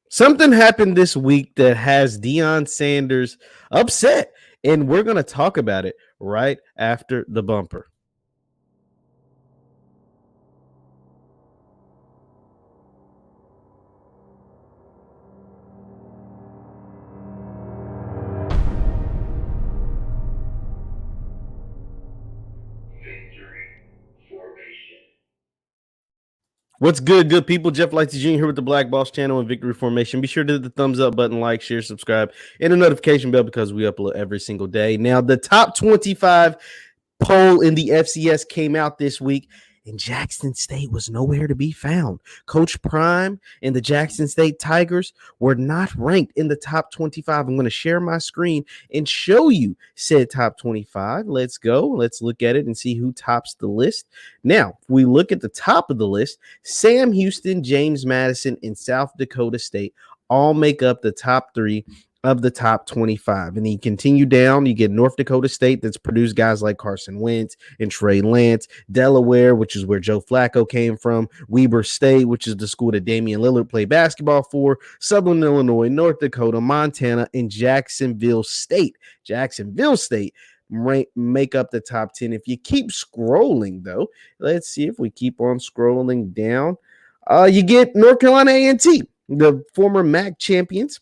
Something happened this week that has Deion Sanders upset, and we're going to talk about it right after the bumper. What's good people? Jeff Lightsy Jr. here with the Black Boss channel and Victory Formation. Be sure to hit the thumbs up button, like, share, subscribe, and the notification bell because we upload every single day. Now, the top 25 poll in the FCS came out this week, and Jackson State was nowhere to be found. Coach Prime and the Jackson State Tigers were not ranked in the top 25. I'm going to share my screen and show you said top 25. Let's go. Let's look at it and see who tops the list. Now, if we look at the top of the list, Sam Houston, James Madison, and South Dakota State all make up the top three of the top 25. And then you continue down, you get North Dakota State that's produced guys like Carson Wentz and Trey Lance, Delaware, which is where Joe Flacco came from, Weber State, which is the school that Damian Lillard played basketball for, Southern Illinois, North Dakota, Montana, and Jacksonville State. Jacksonville State make up the top 10. If you keep scrolling, though, let's see if we keep on scrolling down. You get North Carolina A&T, the former MAC champions.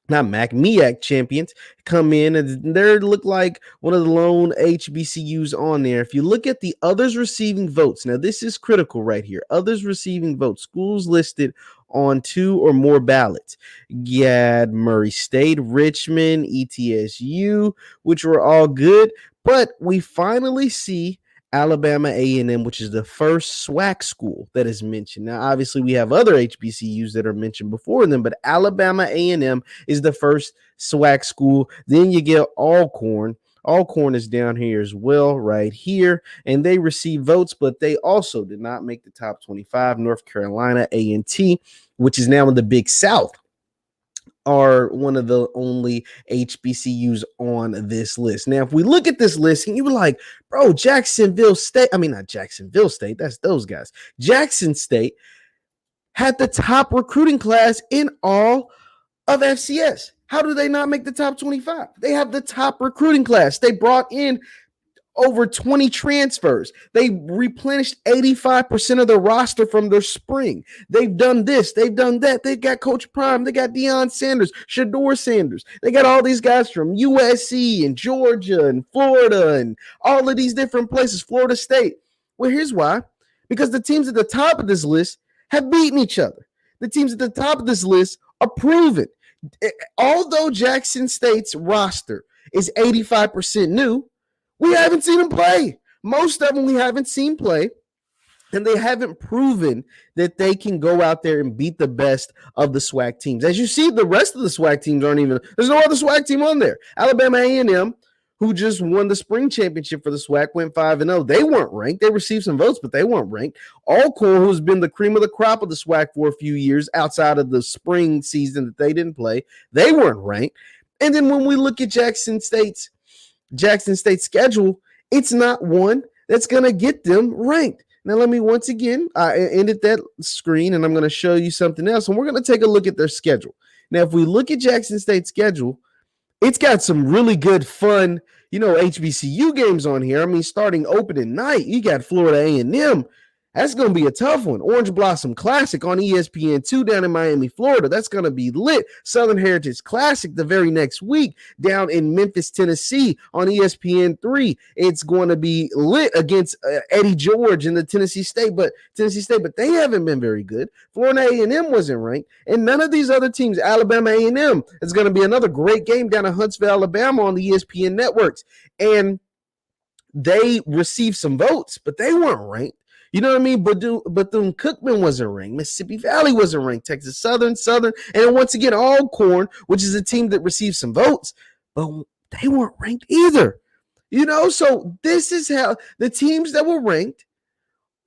Not Mac, MEAC champions come in and they look like one of the lone HBCUs on there. If you look at the others receiving votes, now this is critical right here. Others receiving votes, schools listed on 2 or more ballots. You had Murray State, Richmond, ETSU, which were all good, but we finally see Alabama A&M, which is the first SWAC school that is mentioned. Now, obviously, we have other HBCUs that are mentioned before them, but Alabama A&M is the first SWAC school. Then you get Alcorn. Alcorn is down here as well, right here, and they receive votes, but they also did not make the top 25. North Carolina A&T, which is now in the Big South, are one of the only HBCUs on this list. Now, if we look at this list and you were like, bro, Jacksonville State, I mean, not Jacksonville State, that's those guys. Jackson State had the top recruiting class in all of FCS. How do they not make the top 25? They have the top recruiting class. They brought in over 20 transfers. They replenished 85% of the roster from their spring. They've done this. They've done that. They've got Coach Prime. They got Deion Sanders, Shador Sanders. They got all these guys from USC and Georgia and Florida and all of these different places, Florida State. Well, here's why. Because the teams at the top of this list have beaten each other. The teams at the top of this list are proven. Although Jackson State's roster is 85% new, we haven't seen them play. Most of them we haven't seen play, and they haven't proven that they can go out there and beat the best of the SWAC teams. As you see, the rest of the SWAC teams aren't even – there's no other SWAC team on there. Alabama A&M, who just won the spring championship for the SWAC, went 5-0. They weren't ranked. They received some votes, but they weren't ranked. Alcorn, who's been the cream of the crop of the SWAC for a few years outside of the spring season that they didn't play, they weren't ranked. And then when we look at Jackson State's schedule, it's not one that's going to get them ranked. Now, let me once again, I ended that screen and I'm going to show you something else. And we're going to take a look at their schedule. Now, if we look at Jackson State's schedule, it's got some really good fun, HBCU games on here. I mean, starting opening night, you got Florida A&M. That's going to be a tough one. Orange Blossom Classic on ESPN2 down in Miami, Florida. That's going to be lit. Southern Heritage Classic the very next week down in Memphis, Tennessee on ESPN3. It's going to be lit against Eddie George and the Tennessee State, but they haven't been very good. Florida A&M wasn't ranked, and none of these other teams, Alabama A&M, is going to be another great game down in Huntsville, Alabama on the ESPN networks. And they received some votes, but they weren't ranked. You know what I mean? Bethune-Cookman wasn't ranked. Mississippi Valley wasn't ranked. Texas Southern. And once again, Alcorn, which is a team that received some votes, but they weren't ranked either. So this is how the teams that were ranked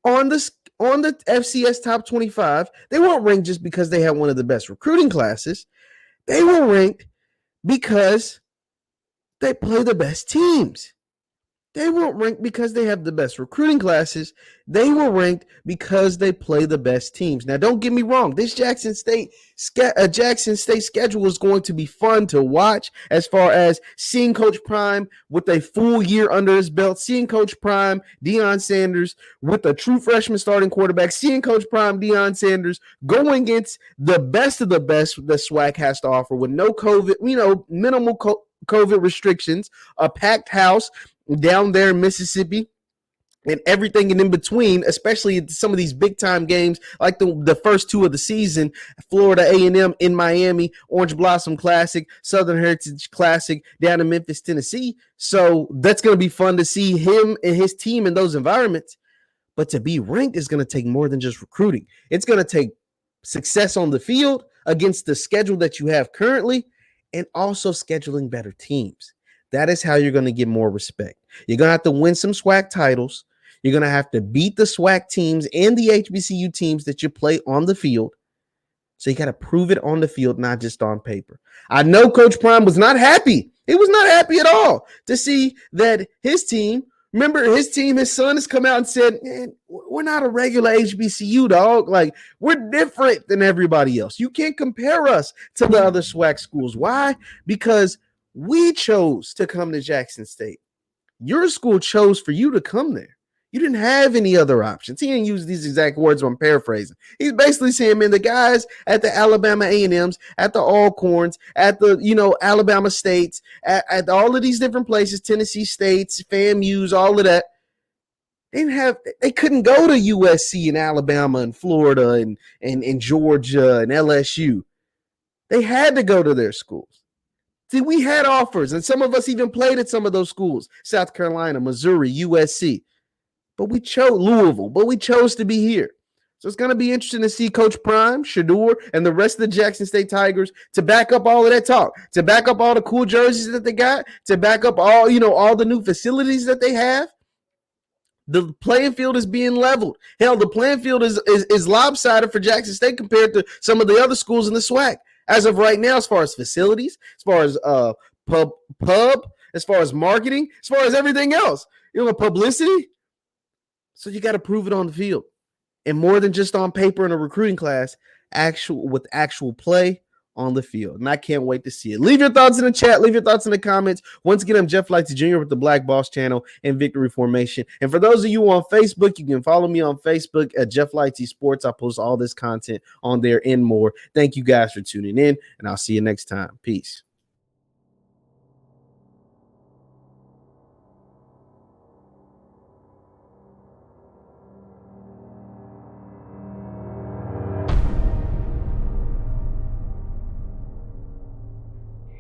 on the FCS top 25, they weren't ranked just because they had one of the best recruiting classes. They were ranked because they play the best teams. They weren't ranked because they have the best recruiting classes. They were ranked because they play the best teams. Now, don't get me wrong. This Jackson State schedule is going to be fun to watch as far as seeing Coach Prime with a full year under his belt, seeing Coach Prime, Deion Sanders with a true freshman starting quarterback, seeing Coach Prime, Deion Sanders going against the best of the best the SWAC has to offer with no COVID, minimal COVID restrictions, a packed house down there in Mississippi, and everything in between, especially some of these big time games like the first two of the season, Florida A&M in Miami, Orange Blossom Classic, Southern Heritage Classic down in Memphis, Tennessee. So that's going to be fun to see him and his team in those environments. But to be ranked is going to take more than just recruiting. It's going to take success on the field against the schedule that you have currently and also scheduling better teams. That is how you're going to get more respect. You're going to have to win some SWAC titles. You're going to have to beat the SWAC teams and the HBCU teams that you play on the field. So you got to prove it on the field, not just on paper. I know Coach Prime was not happy. He was not happy at all to see that his team, his son has come out and said, man, we're not a regular HBCU, dog. Like, we're different than everybody else. You can't compare us to the other SWAC schools. Why? Because we chose to come to Jackson State. Your school chose for you to come there. You didn't have any other options. He didn't use these exact words, I'm paraphrasing. He's basically saying, man, the guys at the Alabama A&Ms, at the Alcorns, at the, Alabama States, at all of these different places, Tennessee States, FAMUs, all of that, they couldn't go to USC and Alabama and Florida and Georgia and LSU. They had to go to their schools. See, we had offers, and some of us even played at some of those schools, South Carolina, Missouri, USC. But we chose Louisville, but we chose to be here. So it's going to be interesting to see Coach Prime, Shedeur, and the rest of the Jackson State Tigers to back up all of that talk, to back up all the cool jerseys that they got, to back up all the new facilities that they have. The playing field is being leveled. Hell, the playing field is lopsided for Jackson State compared to some of the other schools in the SWAC. As of right now, as far as facilities, as far as pub, as far as marketing, as far as everything else, publicity. So you got to prove it on the field. And more than just on paper in a recruiting class, with actual play on the field. And I can't wait to see it. Leave your thoughts in the chat. Leave your thoughts in the comments. Once again, I'm Jeff Lightsy Jr. with the Black Boss Channel and Victory Formation. And for those of you on Facebook, you can follow me on Facebook at Jeff Lightsy Sports. I post all this content on there and more. Thank you guys for tuning in, and I'll see you next time. Peace.